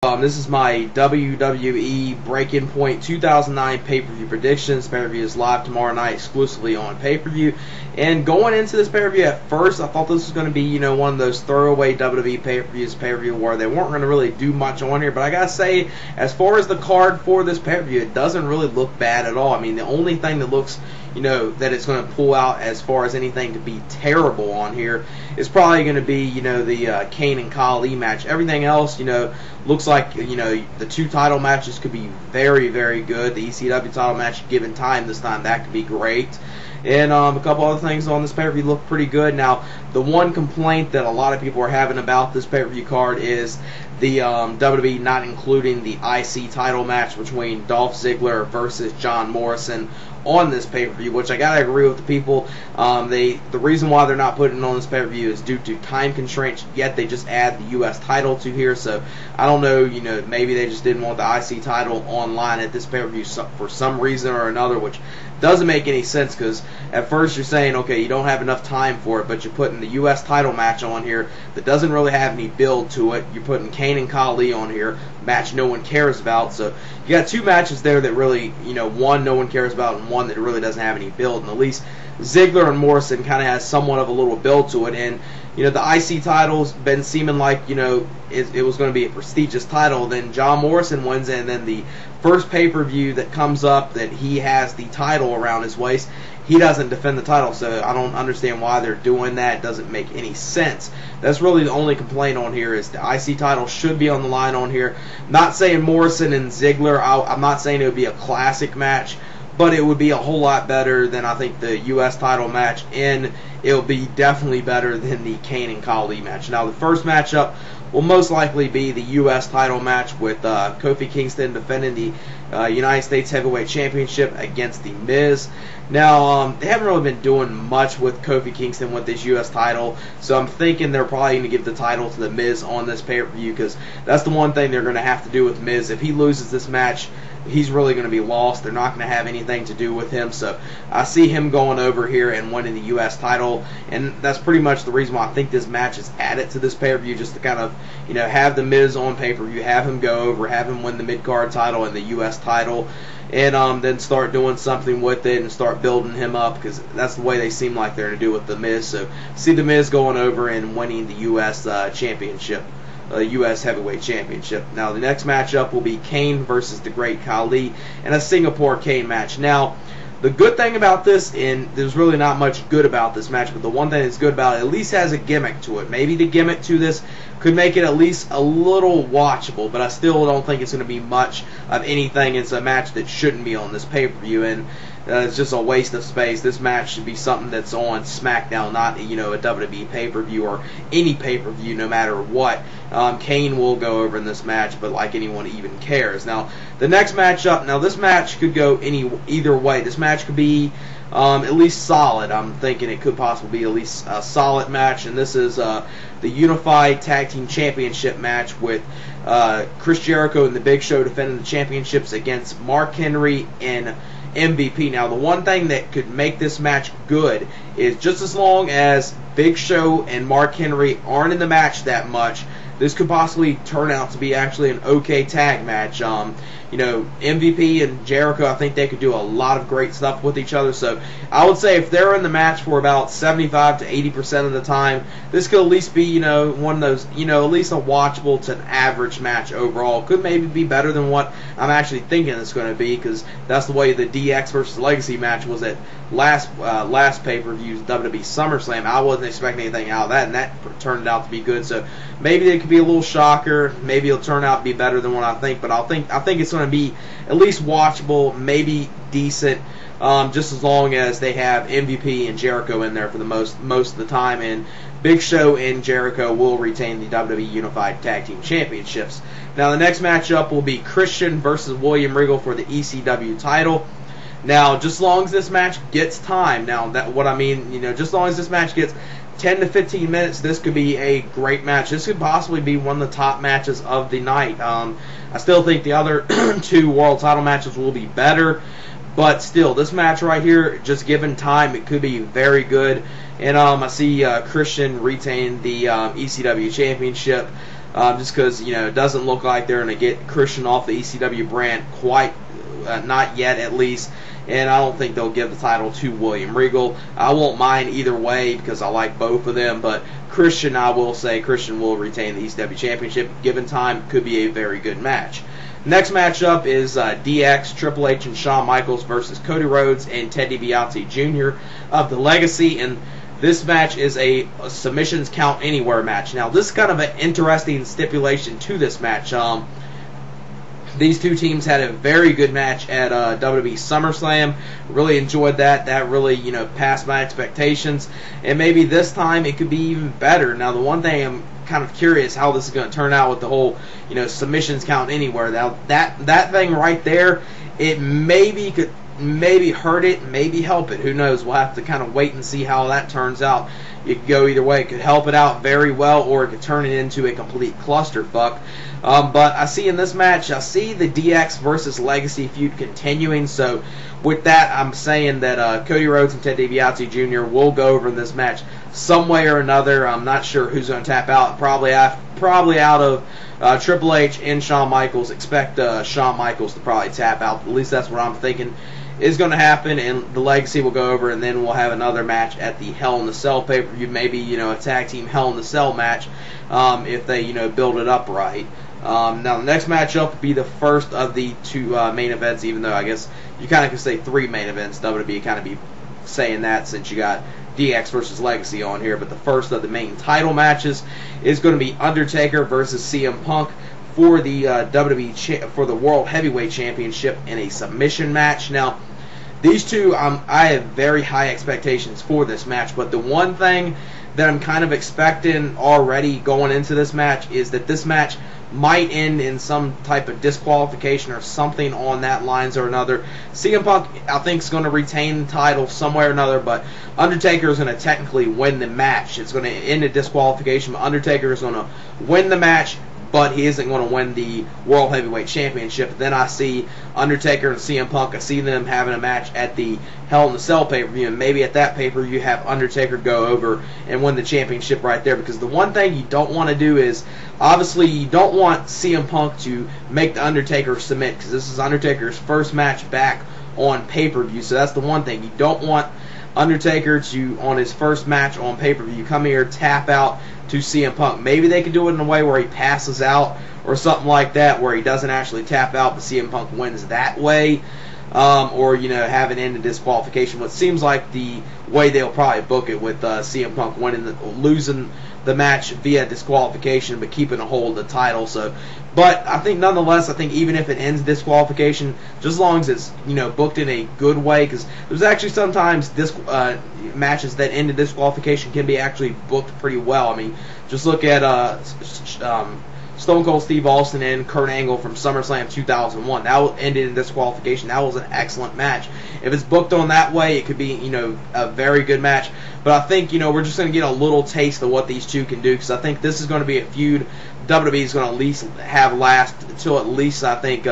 This is my WWE Breaking Point 2009 pay-per-view predictions. Pay-per-view is live tomorrow night exclusively on pay-per-view. And going into this pay-per-view, at first I thought this was going to be, one of those throwaway WWE pay-per-view where they weren't going to really do much on here. But I gotta say, as far as the card for this pay-per-view, it doesn't really look bad at all. I mean, the only thing that looks, that it's going to pull out as far as anything to be terrible on here is probably going to be, the Kane and Khali match. Everything else, looks like, the two title matches could be very, very good. The ECW title match, given time this time, that could be great. And a couple other things on this pay-per-view look pretty good. Now, the one complaint that a lot of people are having about this pay-per-view card is the WWE not including the IC title match between Dolph Ziggler versus John Morrison on this pay-per-view, which I gotta agree with the people. The reason why they're not putting it on this pay-per-view is due to time constraints, yet they just add the U.S. title to here, so I don't know, maybe they just didn't want the IC title online at this pay-per-view for some reason or another, which doesn't make any sense, because at first you're saying, okay, you don't have enough time for it, but you're putting the U.S. title match on here that doesn't really have any build to it. You're putting Kane and Khali on here, match no one cares about, so you got two matches there that really, one no one cares about and one that really doesn't have any build, and at least Ziggler and Morrison kind of has somewhat of a little build to it. And the IC title's been seeming like it was going to be a prestigious title. Then John Morrison wins, and then the first pay-per-view that comes up that he has the title around his waist, he doesn't defend the title, so I don't understand why they're doing that. It doesn't make any sense. That's really the only complaint on here, is the IC title should be on the line on here. Not saying Morrison and Ziggler, I'm not saying it would be a classic match, but it would be a whole lot better than, I think, the U.S. title match, and it will be definitely better than the Kane and Khali match. Now, the first matchup will most likely be the U.S. title match with Kofi Kingston defending the United States Heavyweight Championship against The Miz. Now, they haven't really been doing much with Kofi Kingston with this U.S. title, so I'm thinking they're probably going to give the title to The Miz on this pay-per-view, because that's the one thing they're going to have to do with Miz. If he loses this match, he's really going to be lost. They're not going to have anything to do with him, so I see him going over here and winning the U.S. title, and that's pretty much the reason why I think this match is added to this pay-per-view, just to kind of, have The Miz on pay-per-view, have him go over, have him win the mid-card title and the U.S. title, and then start doing something with it and start building him up, because that's the way they seem like they're going to do with The Miz. So see The Miz going over and winning the U.S. championship. U.S. Heavyweight Championship. Now, the next matchup will be Kane versus the Great Khali in a Singapore Kane match. Now, the good thing about this, and there's really not much good about this match, but the one thing that's good about it, at least has a gimmick to it. Maybe the gimmick to this could make it at least a little watchable, but I still don't think it's going to be much of anything. It's a match that shouldn't be on this pay-per-view, and it's just a waste of space. This match should be something that's on SmackDown, not a WWE pay-per-view or any pay-per-view, no matter what. Kane will go over in this match, but like anyone even cares. Now, the next matchup, this match could go either way. This match could be at least solid. I'm thinking it could possibly be at least a solid match, and this is the Unified Tag Team Championship match with Chris Jericho and the Big Show defending the championships against Mark Henry and MVP. Now, the one thing that could make this match good is, just as long as Big Show and Mark Henry aren't in the match that much, this could possibly turn out to be actually an okay tag match. MVP and Jericho, I think they could do a lot of great stuff with each other. So I would say if they're in the match for about 75 to 80% of the time, this could at least be, one of those, at least a watchable to an average match overall. Could maybe be better than what I'm actually thinking it's going to be, because that's the way the DX versus Legacy match was at last pay-per-view's WWE SummerSlam. I wasn't expecting anything out of that, and that turned out to be good. So maybe it could be a little shocker. Maybe it'll turn out to be better than what I think, but I think it's going to be at least watchable, maybe decent, just as long as they have MVP and Jericho in there for the most of the time, and Big Show and Jericho will retain the WWE Unified Tag Team Championships. Now, the next matchup will be Christian versus William Regal for the ECW title. Now, just as long as this match gets time, just as long as this match gets 10 to 15 minutes, this could be a great match. This could possibly be one of the top matches of the night. I still think the other two world title matches will be better, but still, this match right here, just given time, it could be very good. And I see Christian retain the ECW championship. just because it doesn't look like they're going to get Christian off the ECW brand quite, not yet at least. And I don't think they'll give the title to William Regal. I won't mind either way because I like both of them. But Christian, I will say, Christian will retain the ECW Championship. Given time, could be a very good match. Next matchup is DX, Triple H, and Shawn Michaels versus Cody Rhodes and Ted DiBiase Jr. of the Legacy. And this match is a submissions count anywhere match. Now, this is kind of an interesting stipulation to this match. These two teams had a very good match at WWE SummerSlam. Really enjoyed that. That really, passed my expectations. And maybe this time it could be even better. Now, the one thing I'm kind of curious how this is going to turn out with the whole, submissions count anywhere. Now, that thing right there, it maybe could hurt it, maybe help it. Who knows? We'll have to kind of wait and see how that turns out. It could go either way. It could help it out very well, or it could turn it into a complete clusterfuck. But I see in this match, I see the DX versus Legacy feud continuing. So with that, I'm saying that Cody Rhodes and Ted DiBiase Jr. will go over in this match some way or another. I'm not sure who's going to tap out. Probably out of Triple H and Shawn Michaels. Expect Shawn Michaels to probably tap out. At least that's what I'm thinking is going to happen, and the Legacy will go over, and then we'll have another match at the Hell in the Cell pay-per-view, maybe, a tag team Hell in the Cell match, if they, build it up right. Now, the next matchup will be the first of the two main events, even though I guess you kind of could say three main events. WWE kind of be saying that since you got DX versus Legacy on here, but the first of the main title matches is going to be Undertaker versus CM Punk for the WWE for the World Heavyweight Championship in a submission match. Now, these two, I have very high expectations for this match, but the one thing that I'm kind of expecting already going into this match is that this match might end in some type of disqualification or something on that lines or another. CM Punk, I think, is going to retain the title somewhere or another, but Undertaker is going to technically win the match. It's going to end in disqualification, but Undertaker is going to win the match, but he isn't going to win the World Heavyweight Championship. Then I see Undertaker and CM Punk, I see them having a match at the Hell in the Cell pay-per-view, and maybe at that pay-per-view you have Undertaker go over and win the championship right there, because the one thing you don't want to do is, obviously, you don't want CM Punk to make the Undertaker submit, because this is Undertaker's first match back on pay-per-view, so that's the one thing. You don't want Undertaker to, on his first match on pay-per-view, come here, tap out to CM Punk. Maybe they could do it in a way where he passes out or something like that, where he doesn't actually tap out, but CM Punk wins that way. Or, have an end in disqualification. What seems like the way they'll probably book it, with CM Punk losing the match via disqualification, but keeping a hold of the title. So, but I think nonetheless, even if it ends disqualification, just as long as it's booked in a good way, because there's actually sometimes matches that end in disqualification can be actually booked pretty well. I mean, just look at Stone Cold Steve Austin and Kurt Angle from SummerSlam 2001. That ended in disqualification. That was an excellent match. If it's booked on that way, it could be, a very good match. But I think, we're just going to get a little taste of what these two can do, because I think this is going to be a feud WWE is going to at least have last until at least, I think,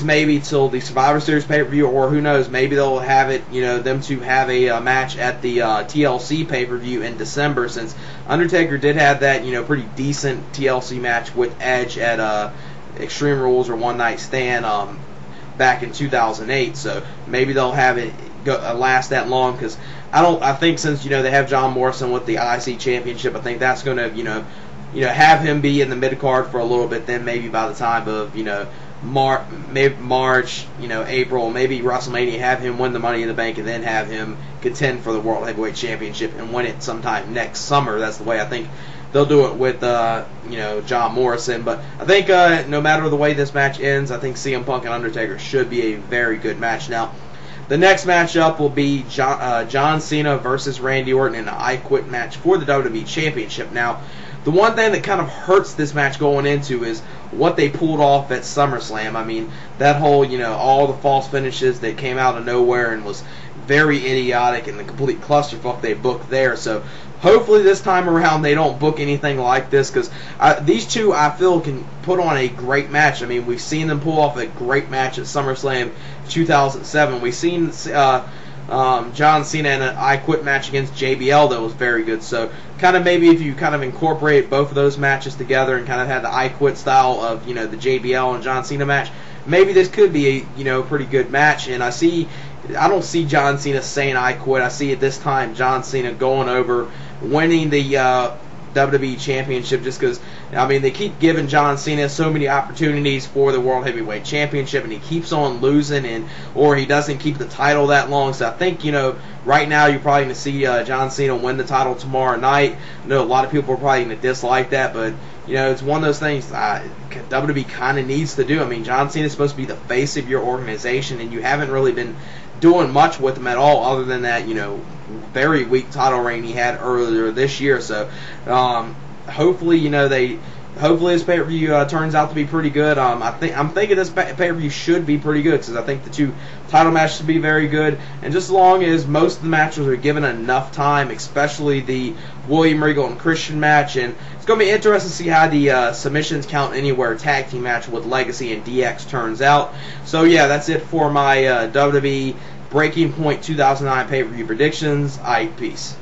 maybe till the Survivor Series pay-per-view, or who knows, maybe they'll have it, them two have a match at the TLC pay-per-view in December, since Undertaker did have that, pretty decent TLC match with Edge at Extreme Rules or One Night Stand back in 2008, so maybe they'll have it last that long, because I think since, they have John Morrison with the IC Championship, I think that's going to, have him be in the mid-card for a little bit, then maybe by the time of, March, April, maybe WrestleMania, have him win the Money in the Bank, and then have him contend for the World Heavyweight Championship and win it sometime next summer. That's the way I think they'll do it with, John Morrison. But I think no matter the way this match ends, I think CM Punk and Undertaker should be a very good match. Now, the next matchup will be John Cena versus Randy Orton in an I Quit match for the WWE Championship. Now, the one thing that kind of hurts this match going into is what they pulled off at SummerSlam. I mean, that whole, all the false finishes that came out of nowhere and was very idiotic, and the complete clusterfuck they booked there. So hopefully this time around they don't book anything like this, because these two, I feel, can put on a great match. I mean, we've seen them pull off a great match at SummerSlam 2007. We've seen John Cena in an I Quit match against JBL that was very good. So kind of maybe if you kind of incorporate both of those matches together and kind of had the I Quit style of, you know, the JBL and John Cena match, maybe this could be a, you know, pretty good match. And I don't see John Cena saying I quit. I see at this time John Cena going over, winning the WWE Championship, just because, I mean, they keep giving John Cena so many opportunities for the World Heavyweight Championship, and he keeps on losing, or he doesn't keep the title that long. So I think, you know, right now you're probably going to see John Cena win the title tomorrow night. I know a lot of people are probably going to dislike that, but, you know, it's one of those things WWE kind of needs to do. I mean, John Cena is supposed to be the face of your organization, and you haven't really been doing much with him at all, other than that, you know, very weak title reign he had earlier this year. So hopefully, you know, hopefully this pay-per-view turns out to be pretty good. I'm thinking this pay-per-view should be pretty good, because I think the two title matches should be very good. And just as long as most of the matches are given enough time, especially the William Regal and Christian match, and it's going to be interesting to see how the Submissions Count Anywhere tag team match with Legacy and DX turns out. So yeah, that's it for my WWE Breaking Point 2009 pay-per-view predictions. Peace.